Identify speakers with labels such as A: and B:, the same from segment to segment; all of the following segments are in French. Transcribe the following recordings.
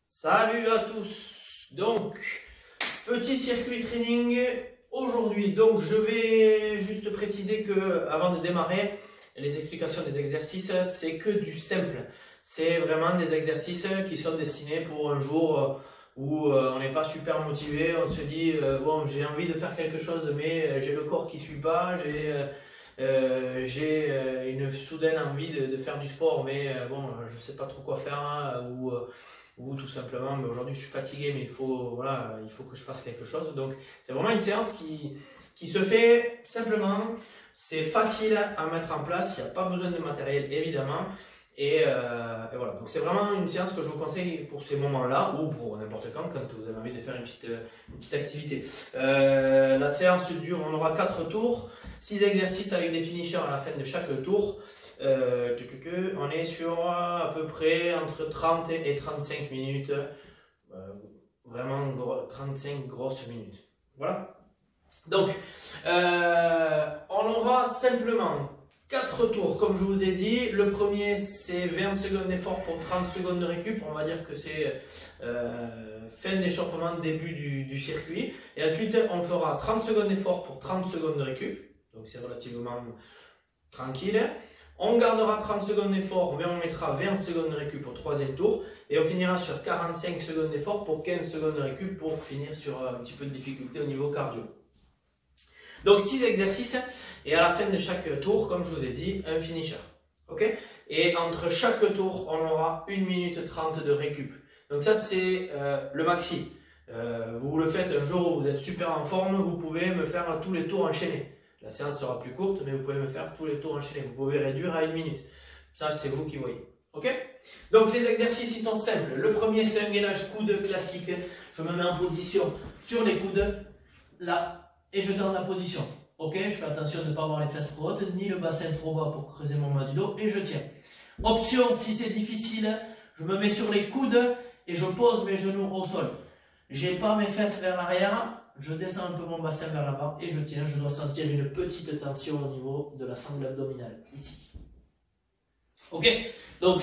A: Salut à tous. Donc, petit circuit training aujourd'hui. Donc, je vais juste préciser que avant de démarrer, les explications des exercices, c'est que du simple. C'est vraiment des exercices qui sont destinés pour un jour où on n'est pas super motivé. On se dit bon, j'ai envie de faire quelque chose, mais j'ai le corps qui suit pas. J'ai une soudaine envie de faire du sport, mais bon, je sais pas trop quoi faire, hein, ou tout simplement, mais aujourd'hui je suis fatigué, mais voilà, il faut que je fasse quelque chose. Donc c'est vraiment une séance qui se fait simplement, c'est facile à mettre en place, il n'y a pas besoin de matériel évidemment, et voilà. Donc c'est vraiment une séance que je vous conseille pour ces moments-là, ou pour n'importe quand vous avez envie de faire une petite activité. La séance dure, on aura 4 tours, 6 exercices avec des finishers à la fin de chaque tour. On est sur à peu près entre 30 et 35 minutes, vraiment 35 grosses minutes. Voilà. Donc, on aura simplement 4 tours, comme je vous ai dit. Le premier, c'est 20 secondes d'effort pour 30 secondes de récup. On va dire que c'est fin d'échauffement, début du circuit. Et ensuite, on fera 30 secondes d'effort pour 30 secondes de récup. Donc, c'est relativement tranquille. On gardera 30 secondes d'effort, mais on mettra 20 secondes de récup au troisième tour. Et on finira sur 45 secondes d'effort pour 15 secondes de récup pour finir sur un petit peu de difficulté au niveau cardio. Donc 6 exercices et à la fin de chaque tour, comme je vous ai dit, un finisher. Okay, et entre chaque tour, on aura 1 minute 30 de récup. Donc ça, c'est le maxi. Vous le faites un jour où vous êtes super en forme, vous pouvez me faire tous les tours enchaînés. La séance sera plus courte, mais vous pouvez me faire tous les tours enchaînés. Vous pouvez réduire à 1 minute. Ça, c'est vous qui voyez. Ok? Donc, les exercices, ils sont simples. Le premier, c'est un gainage coude classique. Je me mets en position sur les coudes, là, et je donne la position. Ok? Je fais attention de ne pas avoir les fesses trop hautes, ni le bassin trop bas pour creuser mon bas du dos, et je tiens. Option, si c'est difficile, je me mets sur les coudes et je pose mes genoux au sol. J'ai pas mes fesses vers l'arrière. Je descends un peu mon bassin vers l'avant et je tiens. Je dois sentir une petite tension au niveau de la sangle abdominale, ici. Ok? Donc,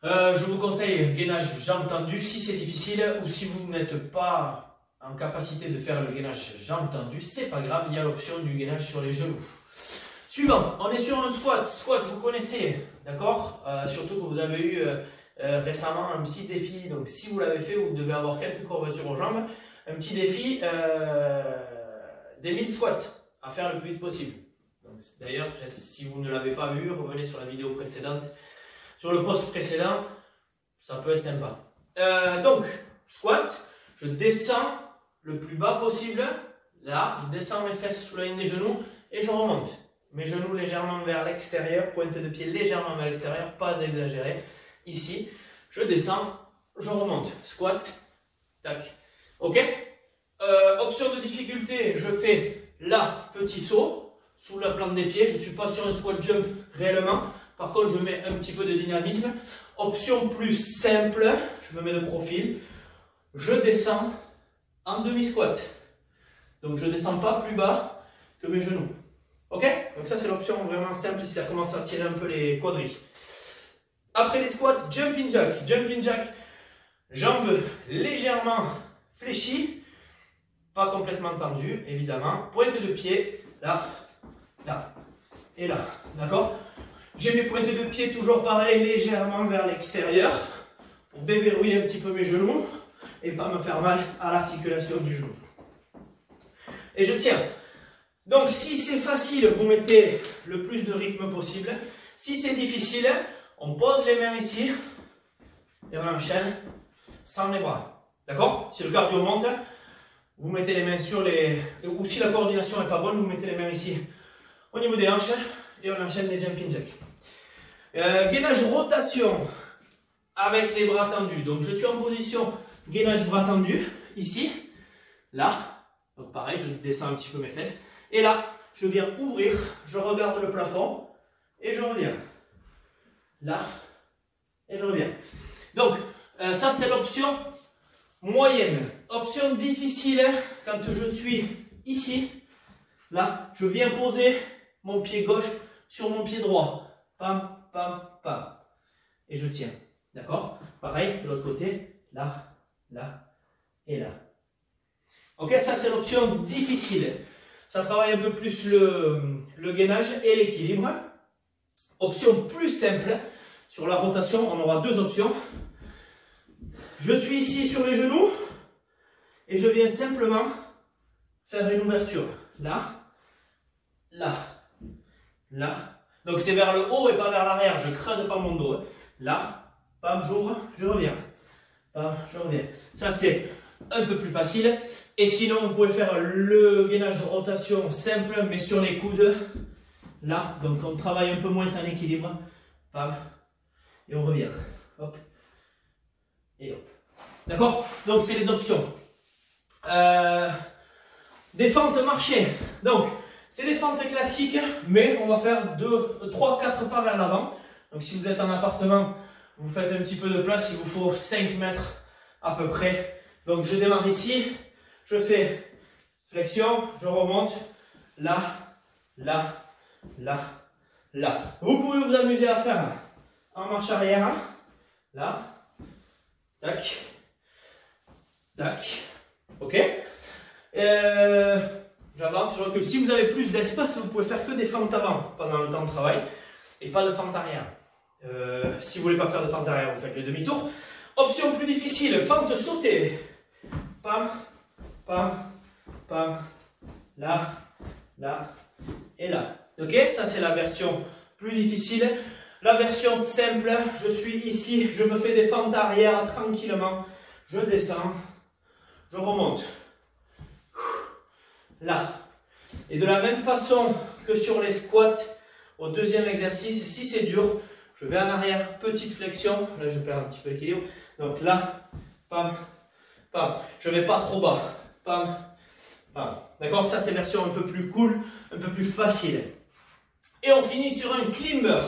A: je vous conseille gainage jambes tendues si c'est difficile, ou si vous n'êtes pas en capacité de faire le gainage jambes tendues, c'est pas grave, il y a l'option du gainage sur les genoux. Suivant, on est sur un squat. Squat, vous connaissez, d'accord? Surtout que vous avez eu récemment un petit défi. Donc, si vous l'avez fait, vous devez avoir quelques courbatures aux jambes. Un petit défi des 1000 squats à faire le plus vite possible. D'ailleurs, si vous ne l'avez pas vu, revenez sur la vidéo précédente, sur le post précédent, ça peut être sympa. Donc, squat, je descends le plus bas possible, là, je descends mes fesses sous la ligne des genoux et je remonte. Mes genoux légèrement vers l'extérieur, pointe de pied légèrement vers l'extérieur, pas exagéré. Ici, je descends, je remonte. Squat, tac. Ok, option de difficulté, je fais là, petit saut, sous la plante des pieds. Je ne suis pas sur un squat jump réellement. Par contre, je mets un petit peu de dynamisme. Option plus simple, je me mets de profil. Je descends en demi-squat. Donc, je ne descends pas plus bas que mes genoux. Ok, donc ça, c'est l'option vraiment simple si ça commence à tirer un peu les quadris. Après les squats, jumping jack. Jumping jack, jambes légèrement fléchi, pas complètement tendu, évidemment. Pointe de pied, là, là et là. D'accord? J'ai mes pointes de pied toujours pareil, légèrement vers l'extérieur, pour déverrouiller un petit peu mes genoux et pas me faire mal à l'articulation du genou. Et je tiens. Donc, si c'est facile, vous mettez le plus de rythme possible. Si c'est difficile, on pose les mains ici et on enchaîne sans les bras. D'accord? Si le cardio monte, vous mettez les mains sur les... Ou si la coordination n'est pas bonne, vous mettez les mains ici au niveau des hanches et on enchaîne les jumping jacks. Gainage rotation avec les bras tendus. Donc je suis en position gainage bras tendus, ici, là. Donc pareil, je descends un petit peu mes fesses. Et là, je viens ouvrir, je regarde le plafond et je reviens. Là, et je reviens. Donc, ça c'est l'option moyenne. Option difficile, quand je suis ici, là, je viens poser mon pied gauche sur mon pied droit. Pam, pam, pam. Et je tiens. D'accord? Pareil, de l'autre côté, là, là et là. Ok, ça c'est l'option difficile. Ça travaille un peu plus le gainage et l'équilibre. Option plus simple, sur la rotation, on aura deux options. Je suis ici sur les genoux et je viens simplement faire une ouverture. Là, là, là. Donc c'est vers le haut et pas vers l'arrière. Je creuse pas mon dos. Là, bam, j'ouvre, je reviens. Bam, je reviens. Ça c'est un peu plus facile. Et sinon, vous pouvez faire le gainage de rotation simple, mais sur les coudes. Là, donc on travaille un peu moins en équilibre. Bam, et on revient. Hop, et hop. D'accord? Donc c'est les options. Des fentes marchées. Donc, c'est des fentes classiques, mais on va faire 2, 3, 4 pas vers l'avant. Donc si vous êtes en appartement, vous faites un petit peu de place, il vous faut 5 mètres à peu près. Donc je démarre ici, je fais flexion, je remonte, là, là, là, là. Vous pouvez vous amuser à faire en marche arrière, là, tac, tac, ok. J'avance, je recule. Si vous avez plus d'espace, vous pouvez faire que des fentes avant pendant le temps de travail et pas de fente arrière. Si vous voulez pas faire de fente arrière, vous faites le demi-tour. Option plus difficile, fente sautée. Pam, pam, pam, là, là et là. Ok, ça c'est la version plus difficile. La version simple, je suis ici, je me fais des fentes arrière tranquillement. Je descends, je remonte. Là. Et de la même façon que sur les squats, au deuxième exercice, si c'est dur, je vais en arrière, petite flexion. Là, je perds un petit peu l'équilibre. Donc là, pam, pam. Je ne vais pas trop bas. Pam, pam. D'accord? Ça, c'est version un peu plus cool, un peu plus facile. Et on finit sur un climber.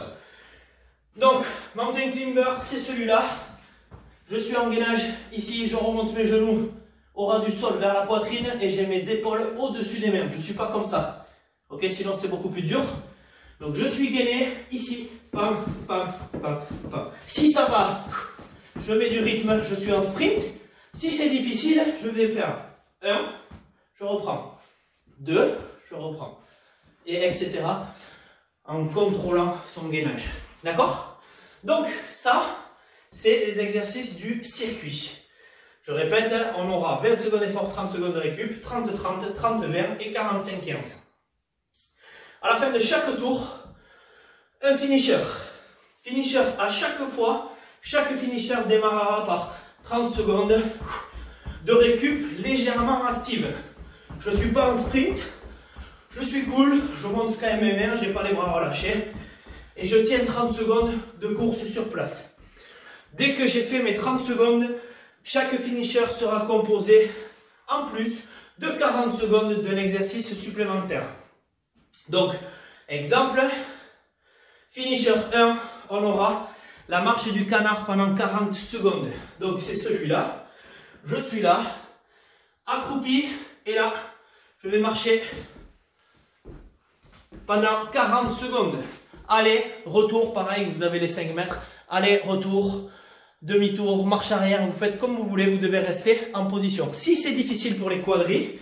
A: Donc, mountain climber, c'est celui-là. Je suis en gainage. Ici, je remonte mes genoux au ras du sol vers la poitrine et j'ai mes épaules au-dessus des mains. Je ne suis pas comme ça. Ok, sinon c'est beaucoup plus dur. Donc je suis gainé ici. Pam, pam, pam, pam. Si ça va, je mets du rythme, je suis en sprint. Si c'est difficile, je vais faire 1, je reprends. 2, je reprends. Et etc. en contrôlant son gainage. D'accord? Donc ça, c'est les exercices du circuit. Je répète, on aura 20 secondes d'effort, 30 secondes de récup, 30-30, 30-20 et 45-15. À la fin de chaque tour, un finisher. Finisher à chaque fois, chaque finisher démarrera par 30 secondes de récup légèrement active. Je ne suis pas en sprint, je suis cool, je monte quand même mes mains, je n'ai pas les bras relâchés. Et je tiens 30 secondes de course sur place. Dès que j'ai fait mes 30 secondes, chaque finisher sera composé en plus de 40 secondes d'un exercice supplémentaire. Donc, exemple, finisher 1, on aura la marche du canard pendant 40 secondes. Donc, c'est celui-là. Je suis là, accroupi, et là, je vais marcher pendant 40 secondes. Aller, retour, pareil, vous avez les 5 mètres. Aller, retour. Demi-tour, marche arrière, vous faites comme vous voulez, vous devez rester en position. Si c'est difficile pour les quadris,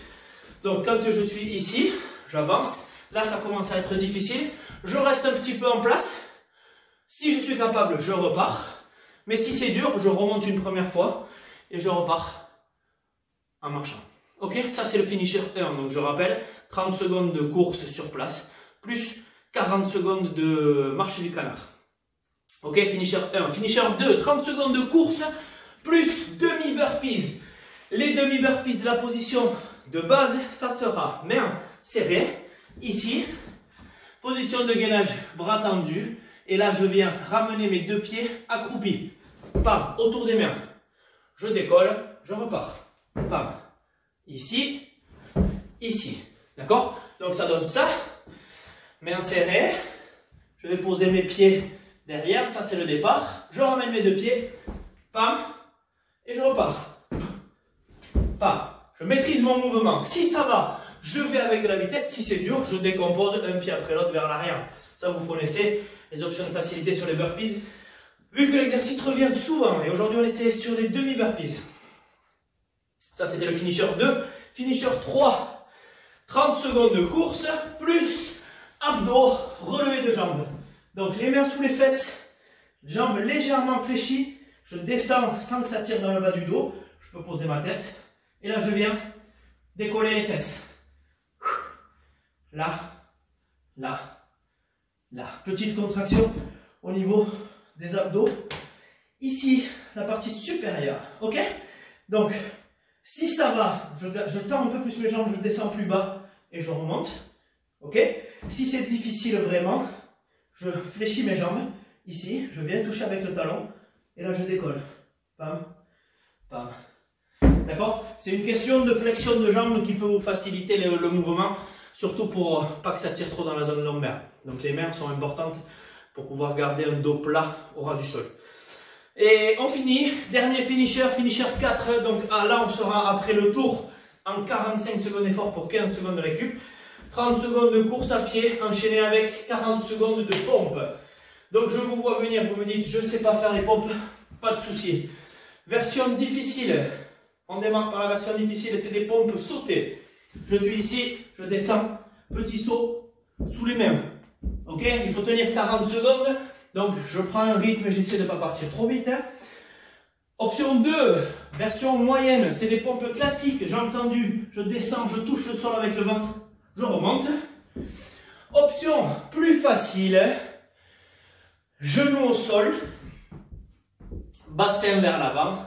A: donc quand je suis ici, j'avance, là ça commence à être difficile, je reste un petit peu en place, si je suis capable, je repars, mais si c'est dur, je remonte une première fois et je repars en marchant. Ok, ça c'est le finisher 1, donc je rappelle, 30 secondes de course sur place, plus 40 secondes de marche du canard. Ok, finisher 1. Finisher 2, 30 secondes de course, plus demi-burpees. Les demi-burpees, la position de base, ça sera mains serrées, ici. Position de gainage, bras tendus. Et là, je viens ramener mes deux pieds accroupis. Pam, autour des mains. Je décolle, je repars. Pam, ici, ici. D'accord? Donc ça donne ça. Mains serrées. Je vais poser mes pieds derrière, ça c'est le départ. Je ramène mes deux pieds, pam, et je repars. Pam. Je maîtrise mon mouvement. Si ça va, je vais avec de la vitesse. Si c'est dur, je décompose un pied après l'autre vers l'arrière. Ça vous connaissez, les options de facilité sur les burpees. Vu que l'exercice revient souvent, et aujourd'hui on essaie sur des demi-burpees. Ça c'était le finisher 2. Finisher 3, 30 secondes de course, plus abdos, relevé de jambes. Donc les mains sous les fesses, jambes légèrement fléchies. Je descends sans que ça tire dans le bas du dos. Je peux poser ma tête. Et là je viens décoller les fesses. Là, là, là. Petite contraction au niveau des abdos. Ici, la partie supérieure. Ok? Donc, si ça va, je tends un peu plus mes jambes, je descends plus bas et je remonte. Ok? Si c'est difficile vraiment, je fléchis mes jambes. Ici, je viens toucher avec le talon. Et là, je décolle. Pam, pam. D'accord? C'est une question de flexion de jambes qui peut vous faciliter le mouvement. Surtout pour pas que ça tire trop dans la zone lombaire. Donc les mains sont importantes pour pouvoir garder un dos plat au ras du sol. Et on finit, dernier finisher, finisher 4. Donc là on sera après le tour en 45 secondes d'effort pour 15 secondes de récup. 30 secondes de course à pied enchaîné avec 40 secondes de pompe. Donc je vous vois venir, vous me dites je ne sais pas faire les pompes, pas de souci. Version difficile, on démarre par la version difficile, c'est des pompes sautées. Je suis ici, je descends, petit saut sous les mains. Ok, il faut tenir 40 secondes. Donc je prends un rythme et j'essaie de ne pas partir trop vite. Hein. Option 2, version moyenne, c'est des pompes classiques. J'ai entendu, je descends, je touche le sol avec le ventre, je remonte. Option plus facile, genoux au sol, bassin vers l'avant.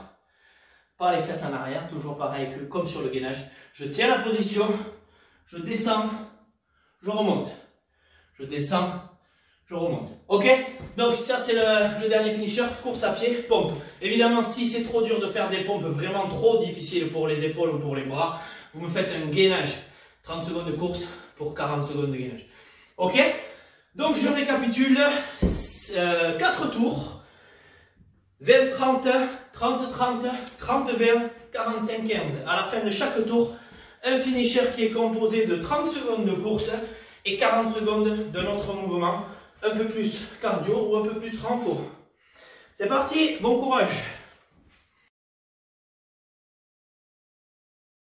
A: Pas les fesses en arrière, toujours pareil que comme sur le gainage. Je tiens la position, je descends, je remonte. Je descends, je remonte. Ok? Donc ça c'est le dernier finisher, course à pied, pompe. Évidemment, si c'est trop dur de faire des pompes vraiment trop difficiles pour les épaules ou pour les bras, vous me faites un gainage. 30 secondes de course pour 40 secondes de gainage. Ok? Donc je récapitule. 4 tours. 20-30, 30-30, 30-20, 45-15. À la fin de chaque tour, un finisher qui est composé de 30 secondes de course et 40 secondes de notre mouvement. Un peu plus cardio ou un peu plus renfort. C'est parti, bon courage!